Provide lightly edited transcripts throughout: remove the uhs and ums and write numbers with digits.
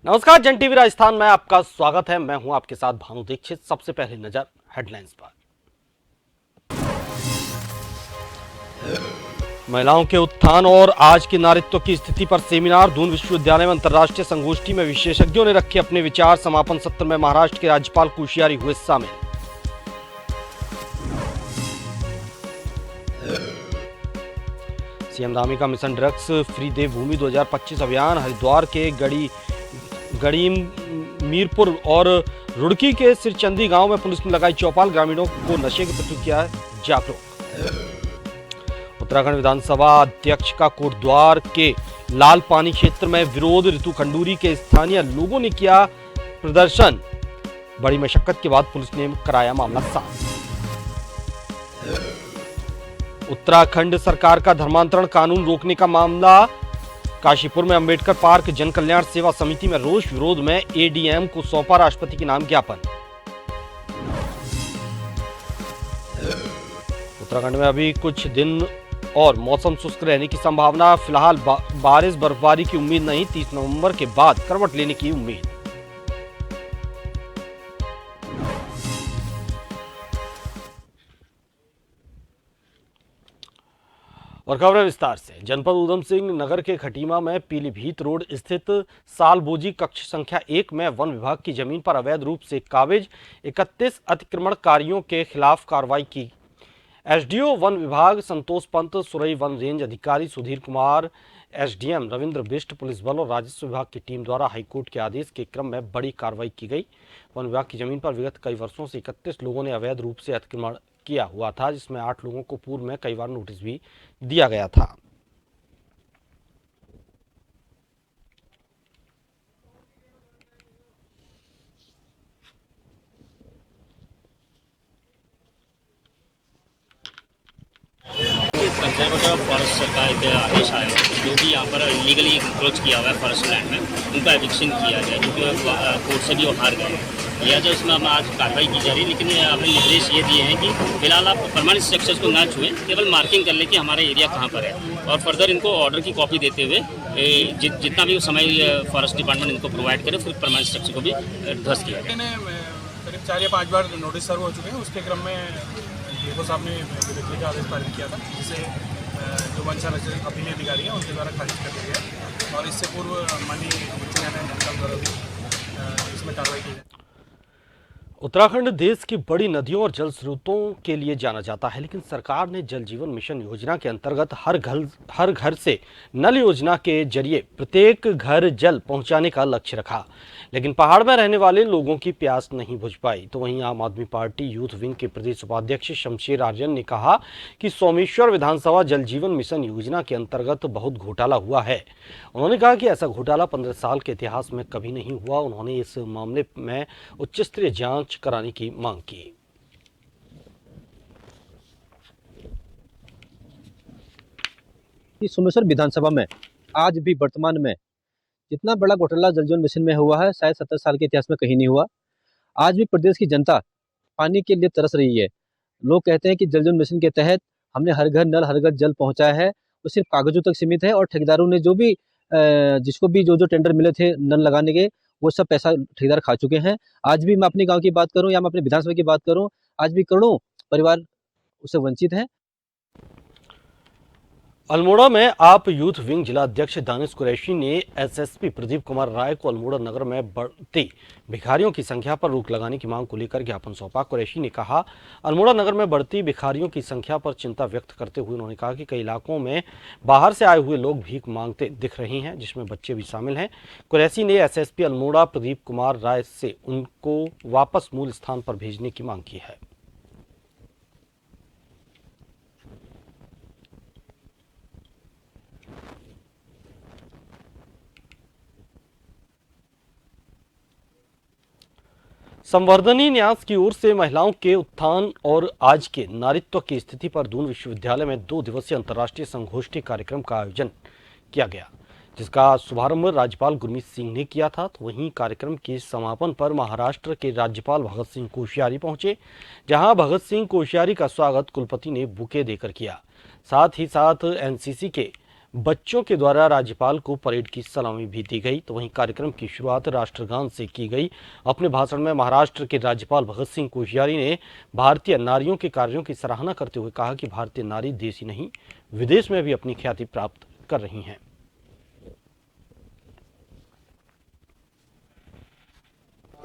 नमस्कार, जन टीवी राजस्थान में आपका स्वागत है। मैं हूं आपके साथ भानु दीक्षित। सबसे पहले नजर हेडलाइंस पर। महिलाओं के उत्थान और आज के नारीत्व की स्थिति पर सेमिनार। दून विश्वविद्यालय में अंतर्राष्ट्रीय संगोष्ठी में विशेषज्ञों ने रखे अपने विचार। समापन सत्र में महाराष्ट्र के राज्यपाल कोश्यारी हुए शामिल। सीएम धामी का मिशन ड्रग्स फ्री देवभूमि 2025 अभियान। हरिद्वार के गड़ी मीरपुर और रुड़की के सिरचंदी गांव में पुलिस ने लगाई चौपाल। ग्रामीणों को नशे के प्रति किया जागरूक। उत्तराखंड विधानसभा अध्यक्ष का कोटद्वार के लाल पानी क्षेत्र में विरोध। ऋतु खंडूरी के स्थानीय लोगों ने किया प्रदर्शन। बड़ी मशक्कत के बाद पुलिस ने कराया मामला साफ। उत्तराखंड सरकार का धर्मांतरण कानून रोकने का मामला। काशीपुर में अंबेडकर पार्क जन कल्याण सेवा समिति में रोष विरोध में एडीएम को सौंपा राष्ट्रपति के नाम ज्ञापन। उत्तराखंड में अभी कुछ दिन और मौसम शुष्क रहने की संभावना। फिलहाल बारिश बर्फबारी की उम्मीद नहीं। 30 नवंबर के बाद करवट लेने की उम्मीद। और खबरें विस्तार से। जनपद उधम सिंह नगर के खटीमा में पीलीभीत रोड स्थित सालबोजी कक्ष संख्या 1 में वन विभाग की जमीन पर अवैध रूप से काबिज 31 अतिक्रमणकारियों के खिलाफ कार्रवाई की। एसडीओ वन विभाग संतोष पंत, सुरई वन रेंज अधिकारी सुधीर कुमार, एसडीएम रविंद्र बिष्ट, पुलिस बल और राजस्व विभाग की टीम द्वारा हाईकोर्ट के आदेश के क्रम में बड़ी कार्रवाई की गई। वन विभाग की जमीन पर विगत कई वर्षों से 31 लोगों ने अवैध रूप से अतिक्रमण किया हुआ था, जिसमें 8 लोगों को पूर्व में कई बार नोटिस भी दिया गया था। कंजर्वेटिव फॉरेस्ट का एक आदेश आया है जो भी यहाँ पर इलीगली अप्रोच किया हुआ है फॉरेस्ट लैंड में, उनका एविक्शन किया जाए, क्योंकि कोर्ट से भी वो हार गए हैं। लिहाजा उसमें हम आज कार्रवाई की जा रही है, लेकिन हमें निर्देश ये दिए हैं कि फिलहाल आप परमानेंट स्ट्रक्चर्स को ना छुएं, केवल मार्किंग कर लें कि हमारा एरिया कहाँ पर है, और फर्दर इनको ऑर्डर की कॉपी देते हुए जितना भी समय फॉरेस्ट डिपार्टमेंट इनको प्रोवाइड करे, फिर परमानेंट स्ट्रक्चर को भी ध्वस्त किया जाए। करीब 4 या 5 बार नोटिस सर्व हो चुके हैं। उसके क्रम में डीओ साहब ने का आदेश पारित किया था, जिसे जो वन संरक्षण अपीली अधिकारी हैं उनके द्वारा खारिज कर दिया गया, और इससे पूर्व माननीय उच्च न्यायालय द्वारा भी इसमें कार्रवाई की जाए। उत्तराखंड देश की बड़ी नदियों और जल स्रोतों के लिए जाना जाता है, लेकिन सरकार ने जल जीवन मिशन योजना के अंतर्गत हर घर से नल योजना के जरिए प्रत्येक घर जल पहुंचाने का लक्ष्य रखा, लेकिन पहाड़ में रहने वाले लोगों की प्यास नहीं बुझ पाई। तो वहीं आम आदमी पार्टी यूथ विंग के प्रदेश उपाध्यक्ष शमशेर आर्यन ने कहा कि सोमेश्वर विधानसभा जल जीवन मिशन योजना के अंतर्गत बहुत घोटाला हुआ है। उन्होंने कहा कि ऐसा घोटाला 15 साल के इतिहास में कभी नहीं हुआ। उन्होंने इस मामले में उच्च स्तरीय जांच कराने की मांग की। सोमेश्वर विधानसभा में आज भी वर्तमान में जितना बड़ा घोटाला जल जीवन मिशन में हुआ है, शायद 70 साल के इतिहास में कहीं नहीं हुआ। आज भी प्रदेश की जनता पानी के लिए तरस रही है। लोग कहते हैं कि जल जीवन मिशन के तहत हमने हर घर नल, हर घर जल पहुंचाया है, वो सिर्फ कागजों तक सीमित है, और ठेकेदारों ने जो भी जिसको भी जो टेंडर मिले थे नल लगाने के, वो सब पैसा ठेकेदार खा चुके हैं। आज भी मैं अपने गाँव की बात करूँ या मैं अपने विधानसभा की बात करूँ, आज भी करोड़ों परिवार उससे वंचित हैं। अल्मोड़ा में आप यूथ विंग जिला अध्यक्ष दानिश कुरैशी ने एसएसपी प्रदीप कुमार राय को अल्मोड़ा नगर में बढ़ती भिखारियों की संख्या पर रोक लगाने की मांग को लेकर ज्ञापन सौंपा। कुरैशी ने कहा, अल्मोड़ा नगर में बढ़ती भिखारियों की संख्या पर चिंता व्यक्त करते हुए उन्होंने कहा कि कई इलाकों में बाहर से आए हुए लोग भीख मांगते दिख रहे हैं, जिसमें बच्चे भी शामिल हैं। कुरैशी ने एसएसपी अल्मोड़ा प्रदीप कुमार राय से उनको वापस मूल स्थान पर भेजने की मांग की है। संवर्धनी न्यास की ओर से महिलाओं के उत्थान और आज के नारीत्व की स्थिति पर दून विश्वविद्यालय में 2 दिवसीय अंतर्राष्ट्रीय संगोष्ठी कार्यक्रम का आयोजन किया गया, जिसका शुभारंभ राज्यपाल गुरमीत सिंह ने किया था। तो वहीं कार्यक्रम के समापन पर महाराष्ट्र के राज्यपाल भगत सिंह कोश्यारी पहुंचे, जहां भगत सिंह कोश्यारी का स्वागत कुलपति ने बुके देकर किया। साथ ही साथ एनसीसी के बच्चों के द्वारा राज्यपाल को परेड की सलामी भी दी गई। तो वहीं कार्यक्रम की शुरुआत राष्ट्रगान से की गई। अपने भाषण में महाराष्ट्र के राज्यपाल भगत सिंह कोश्यारी ने भारतीय नारियों के कार्यों की सराहना करते हुए कहा कि भारतीय नारी देश ही नहीं विदेश में भी अपनी ख्याति प्राप्त कर रही हैं।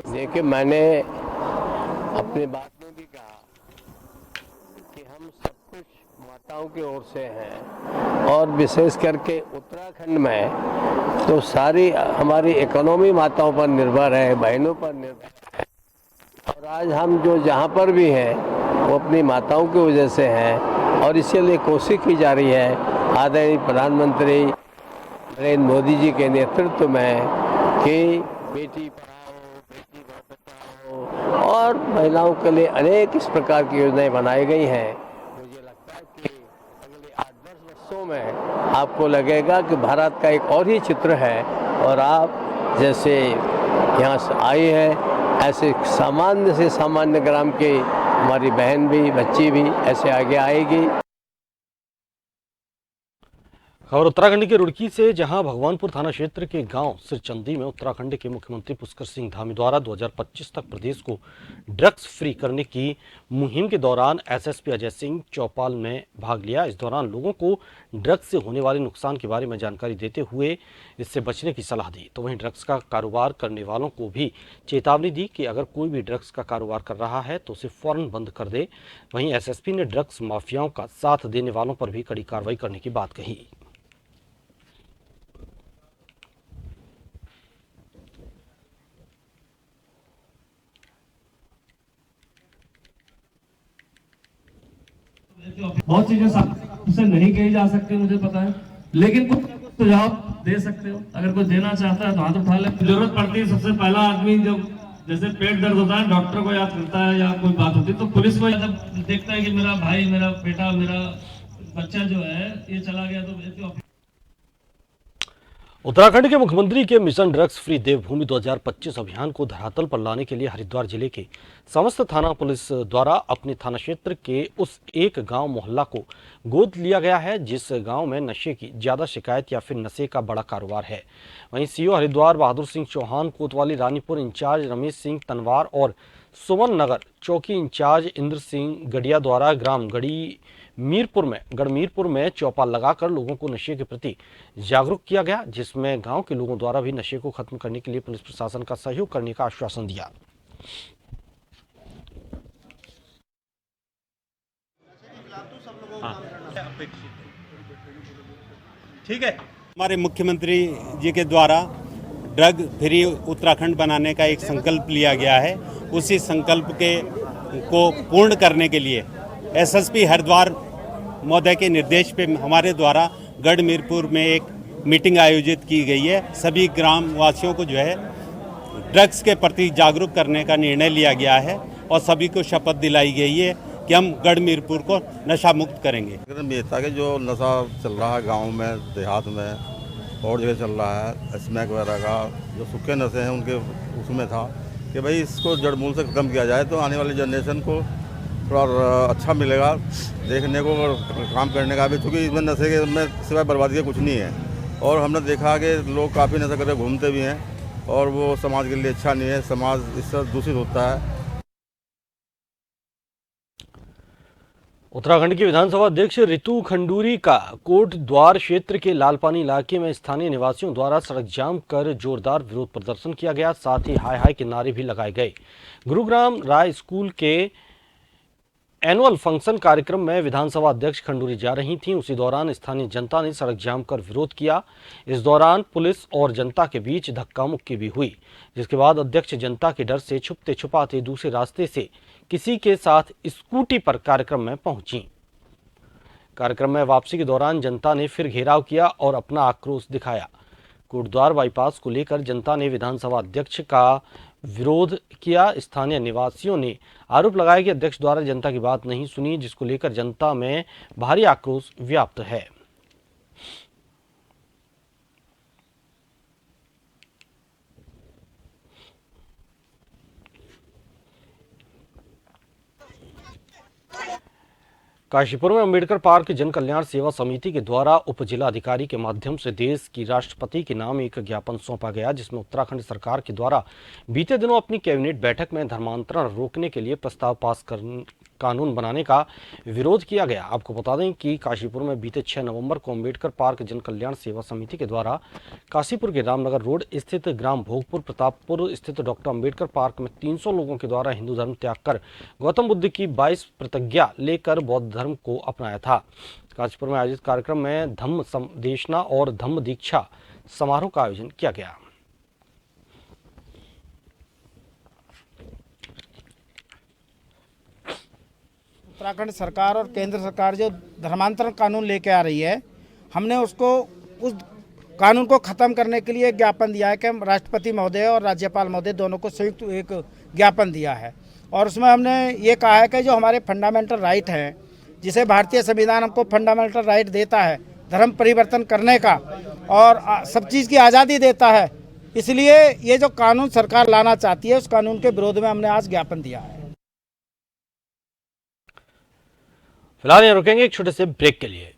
देखिए, मैंने अपनी बात में भी कहा कि हम सब कुछ माताओं की ओर से हैं और विशेष करके उत्तराखंड में तो सारी हमारी इकोनॉमी माताओं पर निर्भर है, बहनों पर निर्भर है। और आज हम जो जहाँ पर भी हैं वो अपनी माताओं की वजह से हैं और इसीलिए कोशिश की जा रही है आदरणीय प्रधानमंत्री नरेंद्र मोदी जी के नेतृत्व में कि बेटी और महिलाओं के लिए अनेक इस प्रकार की योजनाएं बनाई गई हैं। मुझे लगता है कि अगले 8-10 वर्षों में आपको लगेगा कि भारत का एक और ही चित्र है और आप जैसे यहाँ से आई हैं ऐसे सामान्य से सामान्य ग्राम की हमारी बहन भी, बच्ची भी ऐसे आगे आएगी। खबर उत्तराखंड के रुड़की से, जहां भगवानपुर थाना क्षेत्र के गांव सिरचंदी में उत्तराखंड के मुख्यमंत्री पुष्कर सिंह धामी द्वारा 2025 तक प्रदेश को ड्रग्स फ्री करने की मुहिम के दौरान एसएसपी अजय सिंह चौपाल ने भाग लिया। इस दौरान लोगों को ड्रग्स से होने वाले नुकसान के बारे में जानकारी देते हुए इससे बचने की सलाह दी। तो वहीं ड्रग्स का कारोबार करने वालों को भी चेतावनी दी कि अगर कोई भी ड्रग्स का कारोबार कर रहा है तो उसे फौरन बंद कर दे। वहीं एसएसपी ने ड्रग्स माफियाओं का साथ देने वालों पर भी कड़ी कार्रवाई करने की बात कही। बहुत चीजें से नहीं कही जा सकती, मुझे पता है, लेकिन कुछ सुझाव दे सकते हो। अगर कोई देना चाहता है तो हाथ उठा ले। जरूरत पड़ती है सबसे पहला आदमी जो जैसे पेट दर्द होता है डॉक्टर को याद करता है या कोई बात होती है तो पुलिस को जब देखता है कि मेरा भाई, मेरा बेटा, मेरा बच्चा जो है ये चला गया तो उत्तराखंड के मुख्यमंत्री के मिशन ड्रग्स फ्री देवभूमि 2025 अभियान को धरातल पर लाने के लिए हरिद्वार जिले के समस्त थाना पुलिस द्वारा अपने थाना क्षेत्र के उस एक गांव मोहल्ला को गोद लिया गया है जिस गांव में नशे की ज्यादा शिकायत या फिर नशे का बड़ा कारोबार है। वहीं सीओ हरिद्वार बहादुर सिंह चौहान, कोतवाली रानीपुर इंचार्ज रमेश सिंह तनवार और सुमन नगर चौकी इंचार्ज इंद्र सिंह गढ़िया द्वारा ग्राम गढ़मीरपुर में चौपाल लगाकर लोगों को नशे के प्रति जागरूक किया गया, जिसमें गांव के लोगों द्वारा भी नशे को खत्म करने के लिए पुलिस प्रशासन का सहयोग करने का आश्वासन दिया। ठीक है। हमारे मुख्यमंत्री जी के द्वारा ड्रग फ्री उत्तराखंड बनाने का एक संकल्प लिया गया है। उसी संकल्प को पूर्ण करने के लिए एसएसपी हरिद्वार महोदय के निर्देश पे हमारे द्वारा गढ़मीरपुर में एक मीटिंग आयोजित की गई है। सभी ग्राम वासियों को जो है ड्रग्स के प्रति जागरूक करने का निर्णय लिया गया है और सभी को शपथ दिलाई गई है कि हम गढ़मीरपुर को नशा मुक्त करेंगे। ताकि जो नशा चल रहा है गांव में, देहात में और जगह चल रहा है, स्मैक वगैरह का जो सूखे नशे हैं उनके उसमें था कि भाई इसको जड़ मूल से ख़त्म किया जाए तो आने वाली जनरेशन को थोड़ा अच्छा मिलेगा देखने को और काम करने का भी, क्योंकि इसमें नशे के में सिवाय बर्बादी का कुछ नहीं है। और हमने देखा कि लोग काफ़ी नशा करके घूमते भी हैं और वो समाज के लिए अच्छा नहीं है, समाज इससे दूषित होता है। उत्तराखंड के विधानसभा अध्यक्ष रितु खंडूरी का कोट द्वार क्षेत्र के लालपानी इलाके में स्थानीय निवासियों द्वारा सड़क जाम कर जोरदार विरोध प्रदर्शन किया गया। साथ ही हाय हाय के नारे भी लगाए गए। गुरुग्राम राय स्कूल के एनुअल फंक्शन कार्यक्रम में विधानसभा अध्यक्ष खंडूरी जा रही थीं। उसी दौरान स्थानीय जनता ने सड़क जाम कर विरोध किया। इस दौरान पुलिस और जनता के बीच धक्का मुक्की भी हुई, जिसके बाद अध्यक्ष जनता के डर से छुपते छुपाते दूसरे रास्ते से किसी के साथ स्कूटी पर कार्यक्रम में पहुंची। कार्यक्रम में वापसी के दौरान जनता ने फिर घेराव किया और अपना आक्रोश दिखाया। कोटद्वार बाईपास को लेकर जनता ने विधानसभा अध्यक्ष का विरोध किया। स्थानीय निवासियों ने आरोप लगाया कि अध्यक्ष द्वारा जनता की बात नहीं सुनी, जिसको लेकर जनता में भारी आक्रोश व्याप्त है। काशीपुर में अंबेडकर पार्क जन कल्याण सेवा समिति के द्वारा उप जिला अधिकारी के माध्यम से देश की राष्ट्रपति के नाम एक ज्ञापन सौंपा गया, जिसमें उत्तराखंड सरकार के द्वारा बीते दिनों अपनी कैबिनेट बैठक में धर्मांतरण रोकने के लिए प्रस्ताव पास कानून बनाने का विरोध किया गया। आपको बता दें कि काशीपुर में बीते 6 नवंबर को अंबेडकर पार्क जन कल्याण सेवा समिति के द्वारा काशीपुर के रामनगर रोड स्थित ग्राम भोगपुर प्रतापपुर स्थित डॉक्टर अंबेडकर पार्क में 300 लोगों के द्वारा हिंदू धर्म त्याग कर गौतम बुद्ध की 22 प्रतिज्ञा लेकर बौद्ध धर्म को अपनाया था। काशीपुर में आयोजित कार्यक्रम में धम्म संदेशना और धम्म दीक्षा समारोह का आयोजन किया गया। उत्तराखंड सरकार और केंद्र सरकार जो धर्मांतरण कानून लेके आ रही है, हमने उसको उस कानून को ख़त्म करने के लिए एक ज्ञापन दिया है कि हम राष्ट्रपति महोदय और राज्यपाल महोदय दोनों को संयुक्त एक ज्ञापन दिया है। और उसमें हमने ये कहा है कि जो हमारे फंडामेंटल राइट हैं, जिसे भारतीय संविधान हमको फंडामेंटल राइट देता है धर्म परिवर्तन करने का और सब चीज़ की आज़ादी देता है, इसलिए ये जो कानून सरकार लाना चाहती है उस कानून के विरोध में हमने आज ज्ञापन दिया है। फिलहाल यहाँ रुकेंगे एक छोटे से ब्रेक के लिए।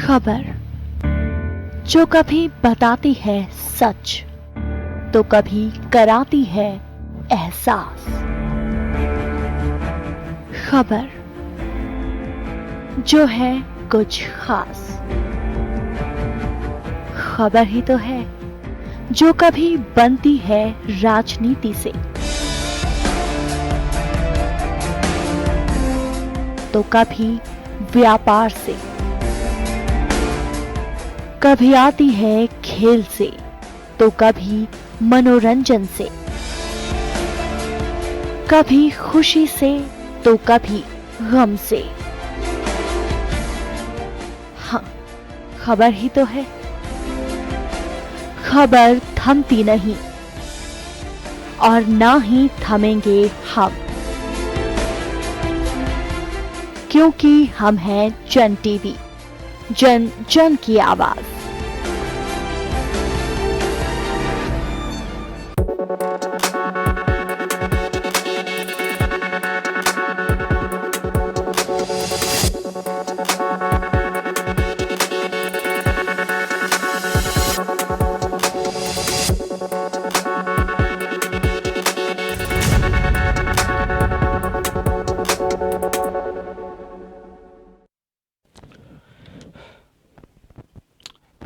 खबर जो कभी बताती है सच तो कभी कराती है एहसास। खबर जो है कुछ खास। खबर ही तो है जो कभी बनती है राजनीति से तो कभी व्यापार से, कभी आती है खेल से तो कभी मनोरंजन से, कभी खुशी से तो कभी गम से। हाँ, खबर ही तो है। खबर थमती नहीं और ना ही थमेंगे हम, क्योंकि हम हैं जन टीवी, जन जन की आवाज।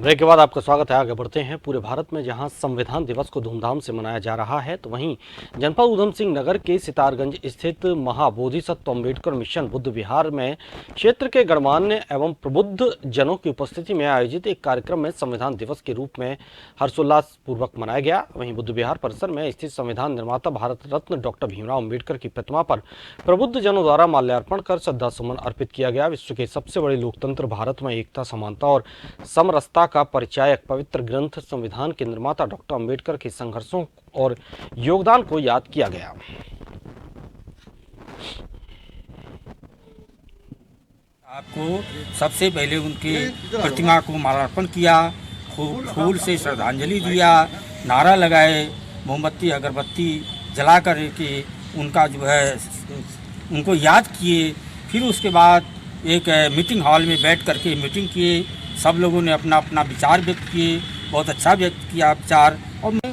ब्रेक के बाद आपका स्वागत है। आगे बढ़ते हैं। पूरे भारत में जहां संविधान दिवस को धूमधाम से मनाया जा रहा है, तो वहीं जनपद ऊधम सिंह नगर के सितारगंज स्थित महाबोधिसत्व अम्बेडकर मिशन बुद्ध विहार में क्षेत्र के गणमान्य एवं प्रबुद्ध जनों की उपस्थिति में आयोजित एक कार्यक्रम में संविधान दिवस के रूप में हर्षोल्लास पूर्वक मनाया गया। वहीं बुद्ध विहार परिसर में स्थित संविधान निर्माता भारत रत्न डॉक्टर भीमराव अम्बेडकर की प्रतिमा पर प्रबुद्ध जनों द्वारा माल्यार्पण कर श्रद्धासुमन अर्पित किया गया। विश्व के सबसे बड़े लोकतंत्र भारत में एकता, समानता और समरसता का परिचायक पवित्र ग्रंथ संविधान के निर्माता डॉक्टर अंबेडकर के संघर्षों और योगदान को याद किया गया। आपको सबसे पहले उनकी प्रतिमा को माल्यार्पण किया, फूल से श्रद्धांजलि दिया, नारा लगाए, मोमबत्ती अगरबत्ती जला कर के उनका जो है उनको याद किए। फिर उसके बाद एक मीटिंग हॉल में बैठ करके मीटिंग किए। सब लोगों ने अपना अपना विचार व्यक्त किए, बहुत अच्छा व्यक्त किया विचार। और मैं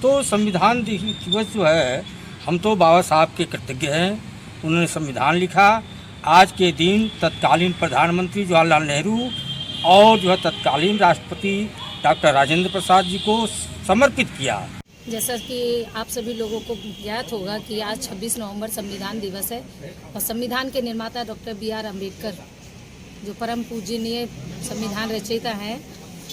तो संविधान दिवस जो है, हम तो बाबा साहब के कृतज्ञ हैं। उन्होंने संविधान लिखा। आज के दिन तत्कालीन प्रधानमंत्री जवाहरलाल नेहरू और जो है तत्कालीन राष्ट्रपति डॉक्टर राजेंद्र प्रसाद जी को समर्पित किया। जैसा कि आप सभी लोगों को ज्ञात होगा कि आज 26 नवंबर संविधान दिवस है और संविधान के निर्माता डॉक्टर B.R. अम्बेडकर, जो परम पूजनीय संविधान रचयिता हैं,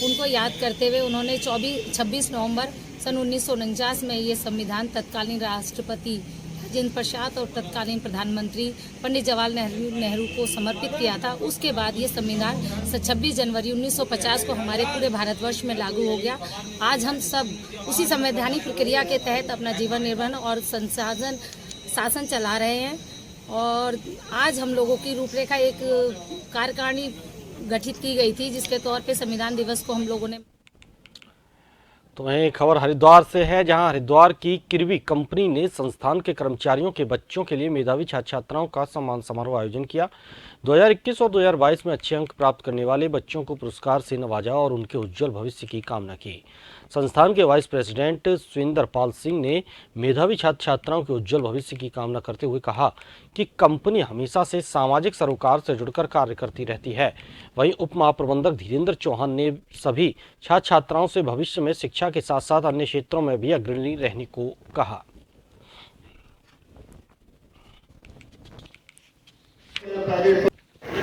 उनको याद करते हुए उन्होंने 26 नवंबर सन 1949 में ये संविधान तत्कालीन राष्ट्रपति राजेंद्र प्रसाद और तत्कालीन प्रधानमंत्री पंडित जवाहरलाल नेहरू को समर्पित किया था। उसके बाद ये संविधान 26 जनवरी 1950 को हमारे पूरे भारतवर्ष में लागू हो गया। आज हम सब उसी संवैधानिक प्रक्रिया के तहत अपना जीवन निर्वहन और शासन चला रहे हैं। और आज हम लोगों की रूपरेखा एक कार्यकारिणी गठित की गई थी, जिसके तौर पे संविधान दिवस को हम लोगों ने। तो वहीं खबर हरिद्वार से है, जहां हरिद्वार की किरवी कंपनी ने संस्थान के कर्मचारियों के बच्चों के लिए मेधावी छात्र छात्राओं का सम्मान समारोह आयोजन किया। 2021 और 2022 में अच्छे अंक प्राप्त करने वाले बच्चों को पुरस्कार से नवाजा और उनके उज्जवल भविष्य की कामना की। संस्थान के वाइस प्रेसिडेंट सुरेंद्र पाल सिंह ने मेधावी छात्र छात्राओं के उज्जवल भविष्य की कामना करते हुए कहा कि कंपनी हमेशा से सामाजिक सरोकार से जुड़कर कार्य करती रहती है। वहीं उप महाप्रबंधक धीरेन्द्र चौहान ने सभी छात्र छात्राओं से भविष्य में शिक्षा के साथ साथ अन्य क्षेत्रों में भी अग्रणी रहने को कहा।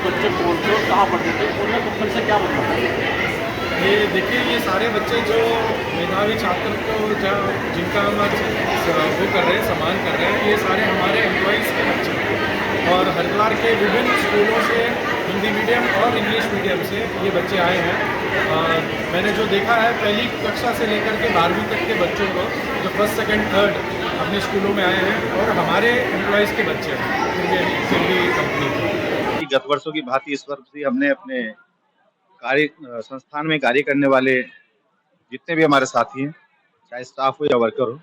बच्चे कौन थे और कहाँ पढ़ते थे, उन्हें कंपनी से क्या मतलब है? ये देखिए, ये सारे बच्चे जो मेधावी छात्र को जिनका हम वो कर रहे हैं, सम्मान कर रहे हैं, ये सारे हमारे एम्प्लॉइज़ के बच्चे हैं। और हरिद्वार के विभिन्न स्कूलों से, हिंदी मीडियम और इंग्लिश मीडियम से ये बच्चे आए हैं। और मैंने जो देखा है, पहली कक्षा से लेकर के 12वीं तक के बच्चों को, जो फर्स्ट सेकंड थर्ड अपने स्कूलों में आए हैं, और हमारे एम्प्लॉइज़ के बच्चे हैं किरवी कंपनी के। गत वर्षों की भांति इस वर्ष भी हमने अपने संस्थान में कार्य करने वाले जितने भी हमारे साथी हैं, चाहे स्टाफ हो या वर्कर हो,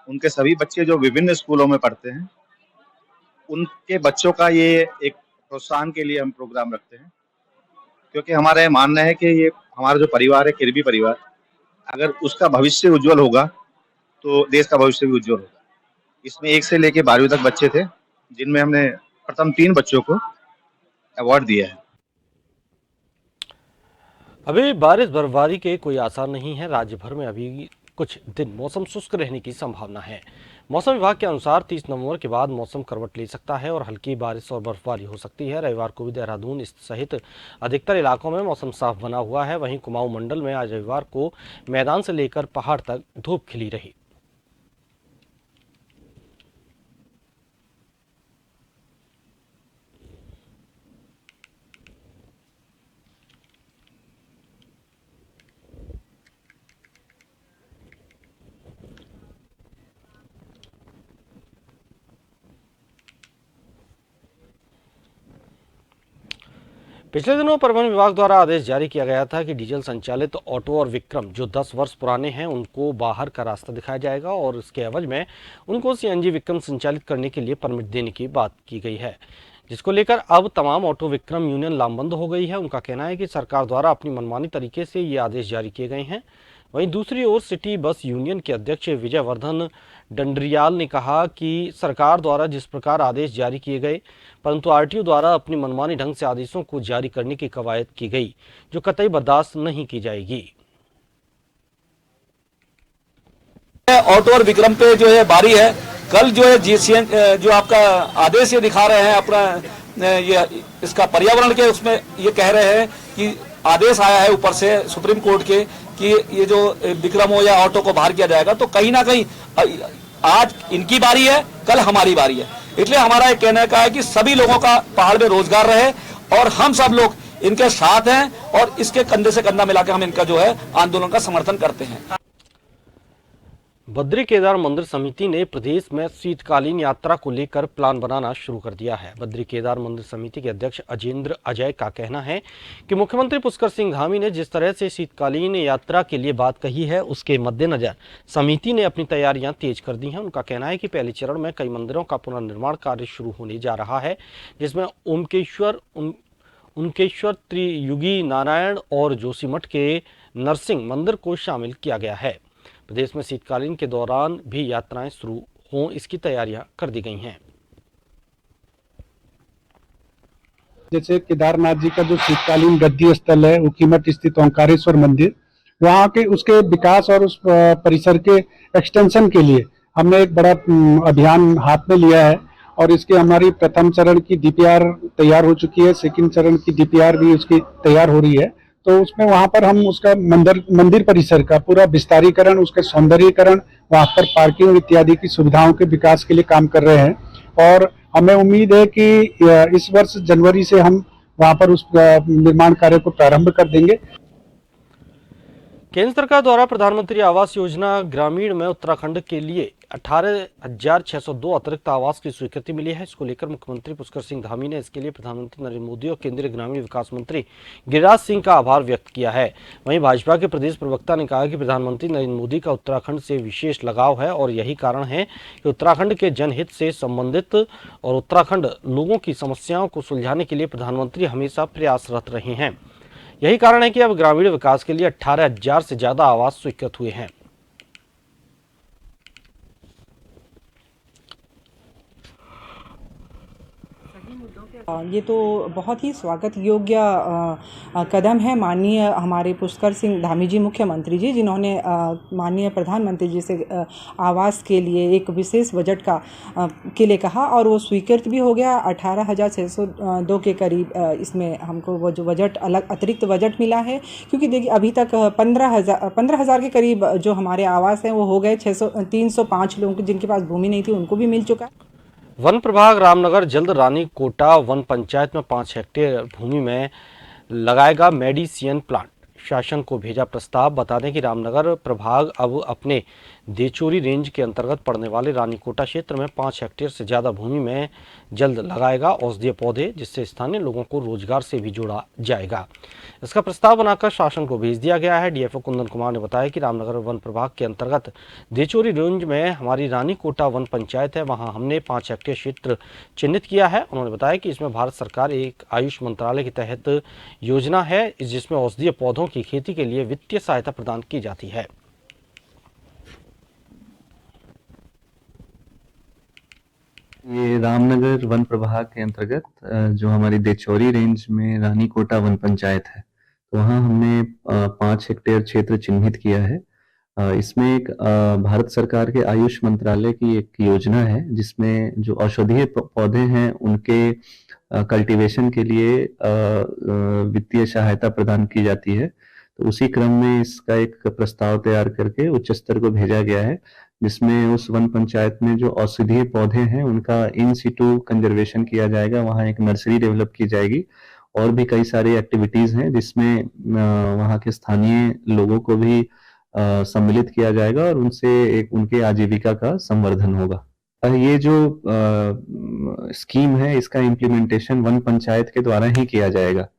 उनके सभी बच्चे जो विभिन्न स्कूलों में पढ़ते हैं, उनके बच्चों का ये एक प्रोत्साहन के लिए हम प्रोग्राम रखते हैं। क्योंकि हमारा ये मानना है कि ये हमारा जो परिवार है, किरवी परिवार, अगर उसका भविष्य उज्जवल होगा तो देश का भविष्य भी उज्जवल होगा। इसमें 1 से लेकर 12वीं तक बच्चे थे, जिनमें हमने प्रथम 3 बच्चों को अवार्ड दिया है। अभी बारिश बर्फबारी के कोई आसार नहीं है। राज्य भर में अभी कुछ दिन मौसम शुष्क रहने की संभावना है। मौसम विभाग के अनुसार 30 नवंबर के बाद मौसम करवट ले सकता है और हल्की बारिश और बर्फबारी हो सकती है। रविवार को भी देहरादून सहित अधिकतर इलाकों में मौसम साफ बना हुआ है। वहीं कुमाऊं मंडल में आज रविवार को मैदान से लेकर पहाड़ तक धूप खिली रही। पिछले दिनों परिवहन विभाग द्वारा आदेश जारी किया गया था कि डीजल संचालित ऑटो और विक्रम जो 10 वर्ष पुराने हैं उनको बाहर का रास्ता दिखाया जाएगा और इसके एवज में उनको सीएनजी विक्रम संचालित करने के लिए परमिट देने की बात की गई है, जिसको लेकर अब तमाम ऑटो विक्रम यूनियन लामबंद हो गई है। उनका कहना है कि सरकार द्वारा अपनी मनमानी तरीके से ये आदेश जारी किए गए हैं। वहीं दूसरी ओर सिटी बस यूनियन के अध्यक्ष विजयवर्धन डंडरियाल ने कहा कि सरकार द्वारा जिस प्रकार आदेश जारी किए गए, परंतु आरटीओ द्वारा अपनी मनमानी ढंग से आदेशों को जारी करने की कवायद की गई, जो कतई बर्दाश्त नहीं की जाएगी। ऑटो और विक्रम पे जो है बारी है। कल जो है जीसीएन जो आपका आदेश ये दिखा रहे हैं अपना ये इसका पर्यावरण के उसमें ये कह रहे हैं कि आदेश आया है ऊपर से सुप्रीम कोर्ट के कि ये जो विक्रम हो या ऑटो को बाहर किया जाएगा, तो कहीं ना कहीं आज इनकी बारी है, कल हमारी बारी है। इसलिए हमारा ये कहने का है कि सभी लोगों का पहाड़ में रोजगार रहे और हम सब लोग इनके साथ हैं और इसके कंधे से कंधा मिलाकर हम इनका जो है आंदोलन का समर्थन करते हैं। बद्री केदार मंदिर समिति ने प्रदेश में शीतकालीन यात्रा को लेकर प्लान बनाना शुरू कर दिया है। बद्री केदार मंदिर समिति के अध्यक्ष अजेंद्र अजय का कहना है कि मुख्यमंत्री पुष्कर सिंह धामी ने जिस तरह से शीतकालीन यात्रा के लिए बात कही है, उसके मद्देनजर समिति ने अपनी तैयारियां तेज कर दी हैं। उनका कहना है कि पहले चरण में कई मंदिरों का पुनर्निर्माण कार्य शुरू होने जा रहा है, जिसमें ओमकेश्वर, त्रियुगी नारायण और जोशीमठ के नरसिंह मंदिर को शामिल किया गया है। प्रदेश में शीतकालीन के दौरान भी यात्राएं शुरू हों, इसकी तैयारियां कर दी गई हैं। जैसे केदारनाथ जी का जो शीतकालीन गद्दी स्थल है, ऊखीमठ स्थित ओंकारेश्वर मंदिर, वहाँ के उसके विकास और उस परिसर के एक्सटेंशन के लिए हमने एक बड़ा अभियान हाथ में लिया है और इसके हमारी प्रथम चरण की डीपीआर तैयार हो चुकी है, सेकंड चरण की डीपीआर भी उसकी तैयार हो रही है। तो उसमें वहाँ पर हम उसका मंदिर परिसर का पूरा विस्तारीकरण, उसके सौंदर्यीकरण, वहाँ पर पार्किंग इत्यादि की सुविधाओं के विकास के लिए काम कर रहे हैं और हमें उम्मीद है कि इस वर्ष जनवरी से हम वहाँ पर उस निर्माण कार्य को प्रारंभ कर देंगे। केंद्र सरकार द्वारा प्रधानमंत्री आवास योजना ग्रामीण में उत्तराखंड के लिए 18,602 अतिरिक्त आवास की स्वीकृति मिली है। इसको लेकर मुख्यमंत्री पुष्कर सिंह धामी ने इसके लिए प्रधानमंत्री नरेंद्र मोदी और केंद्रीय ग्रामीण विकास मंत्री गिरिराज सिंह का आभार व्यक्त किया है। वहीं भाजपा के प्रदेश प्रवक्ता ने कहा कि प्रधानमंत्री नरेंद्र मोदी का उत्तराखंड से विशेष लगाव है और यही कारण है कि उत्तराखंड के जनहित से संबंधित और उत्तराखंड लोगों की समस्याओं को सुलझाने के लिए प्रधानमंत्री हमेशा प्रयासरत रहे हैं। यही कारण है कि अब ग्रामीण विकास के लिए 18,000 से ज्यादा आवास स्वीकृत हुए हैं। ये तो बहुत ही स्वागत योग्य कदम है माननीय हमारे पुष्कर सिंह धामी जी मुख्यमंत्री जी, जिन्होंने माननीय प्रधानमंत्री जी से आवास के लिए एक विशेष बजट के लिए कहा और वो स्वीकृत भी हो गया। 18,602 के करीब इसमें हमको वो जो बजट अतिरिक्त बजट मिला है, क्योंकि देखिए अभी तक 15,000 के करीब जो हमारे आवास हैं वो हो गए। 305 लोगों जिनके पास भूमि नहीं थी उनको भी मिल चुका है। वन प्रभाग रामनगर जल्द रानीकोटा वन पंचायत में 5 हेक्टेयर भूमि में लगाएगा मेडिसिन प्लांट। शासन को भेजा प्रस्ताव। बता दें कि रामनगर प्रभाग अब अपने देचोरी रेंज के अंतर्गत पड़ने वाले रानीकोटा क्षेत्र में 5 हेक्टेयर से ज़्यादा भूमि में जल्द लगाएगा औषधीय पौधे, जिससे स्थानीय लोगों को रोजगार से भी जोड़ा जाएगा। इसका प्रस्ताव बनाकर शासन को भेज दिया गया है। डीएफओ कुंदन कुमार ने बताया कि रामनगर वन प्रभाग के अंतर्गत देचोरी रेंज में हमारी रानीकोटा वन पंचायत है, वहाँ हमने 5 हेक्टेयर क्षेत्र चिन्हित किया है। उन्होंने बताया कि इसमें भारत सरकार एक आयुष मंत्रालय के तहत योजना है, जिसमें औषधीय पौधों की खेती के लिए वित्तीय सहायता प्रदान की जाती है। ये रामनगर वन प्रभाग के अंतर्गत जो हमारी देचौरी रेंज में रानीकोटा वन पंचायत है, तो वहाँ हमने 5 हेक्टेयर क्षेत्र चिन्हित किया है। इसमें एक भारत सरकार के आयुष मंत्रालय की एक योजना है, जिसमें जो औषधीय पौधे हैं उनके कल्टीवेशन के लिए वित्तीय सहायता प्रदान की जाती है। तो उसी क्रम में इसका एक प्रस्ताव तैयार करके उच्च स्तर को भेजा गया है, जिसमें उस वन पंचायत में जो औषधीय पौधे हैं उनका इन सिटू कंजर्वेशन किया जाएगा। वहाँ एक नर्सरी डेवलप की जाएगी और भी कई सारी एक्टिविटीज हैं, जिसमें वहाँ के स्थानीय लोगों को भी सम्मिलित किया जाएगा और उनसे उनके आजीविका का संवर्धन होगा। ये जो स्कीम है, इसका इम्प्लीमेंटेशन वन पंचायत के द्वारा ही किया जाएगा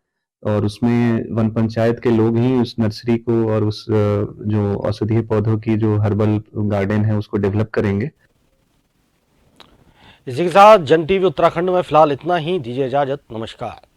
और उसमें वन पंचायत के लोग ही उस नर्सरी को और उस जो औषधीय पौधों की जो हर्बल गार्डन है उसको डेवलप करेंगे। इसी के साथ जन टीवी उत्तराखंड में फिलहाल इतना ही। दीजिए इजाजत। नमस्कार।